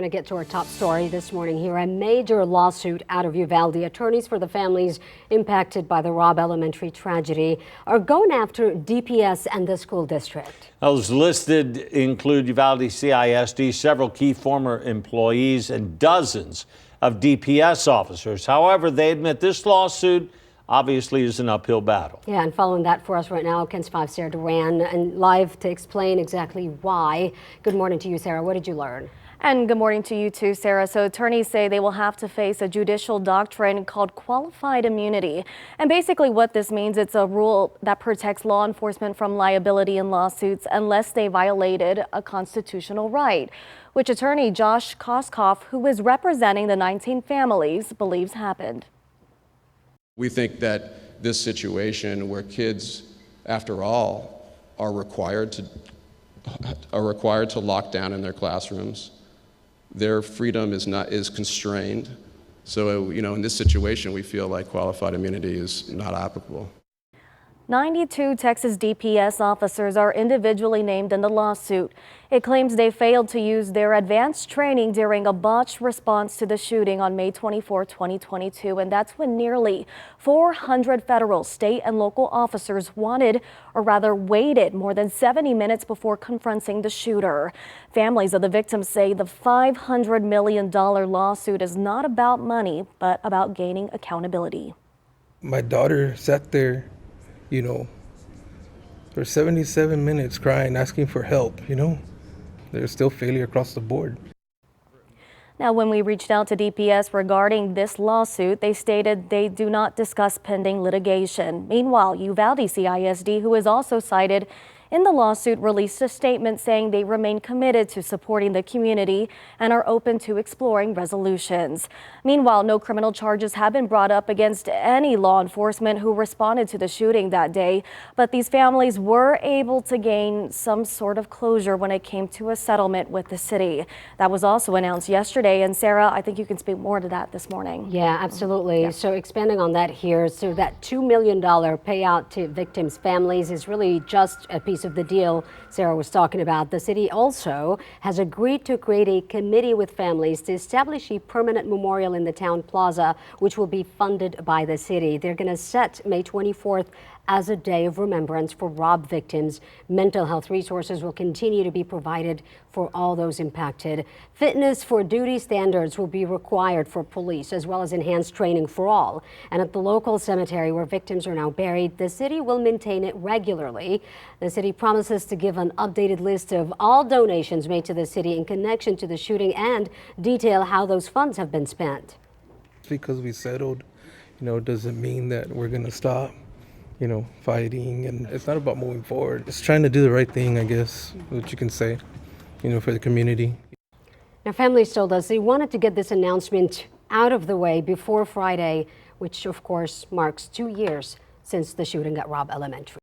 Going to get to our top story this morning here. A major lawsuit out of Uvalde. Attorneys for the families impacted by the Robb Elementary tragedy are going after DPS and the school district. Those listed include Uvalde CISD, several key former employees, and dozens of DPS officers. However, they admit this lawsuit obviously is an uphill battle. Yeah, and following that for us right now, KENS 5's Sarah Duran, and live to explain exactly why. Good morning to you, Sarah. What did you learn? And good morning to you too, Sarah. So attorneys say they will have to face a judicial doctrine called qualified immunity. And basically what this means, it's a rule that protects law enforcement from liability in lawsuits unless they violated a constitutional right, which attorney Josh Koskoff, who is representing the 19 families, believes happened. We think that this situation where kids, after all, are required to lock down in their classrooms, their freedom is constrained. So, in this situation, we feel like qualified immunity is not applicable. 92 Texas DPS officers are individually named in the lawsuit. It claims they failed to use their advanced training during a botched response to the shooting on May 24, 2022. And that's when nearly 400 federal, state, and local officers waited more than 70 minutes before confronting the shooter. Families of the victims say the $500 million lawsuit is not about money, but about gaining accountability. My daughter sat there, for 77 minutes crying, asking for help, There's still failure across the board. Now, when we reached out to DPS regarding this lawsuit, they stated they do not discuss pending litigation. Meanwhile, Uvalde CISD, who is also cited in the lawsuit, released a statement saying they remain committed to supporting the community and are open to exploring resolutions. Meanwhile, no criminal charges have been brought up against any law enforcement who responded to the shooting that day, but these families were able to gain some sort of closure when it came to a settlement with the city. That was also announced yesterday, and Sarah, I think you can speak more to that this morning. Yeah, absolutely. Yeah. So expanding on that here, so that $2 million payout to victims' families is really just a piece of the deal Sarah was talking about. The city also has agreed to create a committee with families to establish a permanent memorial in the town plaza, which will be funded by the city. They're going to set May 24th as a day of remembrance for Robb victims. Mental health resources will continue to be provided for all those impacted. Fitness for duty standards will be required for police, as well as enhanced training for all. And at the local cemetery where victims are now buried, the city will maintain it regularly. The city promises to give an updated list of all donations made to the city in connection to the shooting and detail how those funds have been spent. Because we settled, doesn't mean that we're going to stop fighting, and it's not about moving forward. It's trying to do the right thing, I guess, what you can say, for the community. Now, families told us they wanted to get this announcement out of the way before Friday, which of course marks 2 years since the shooting at Robb Elementary.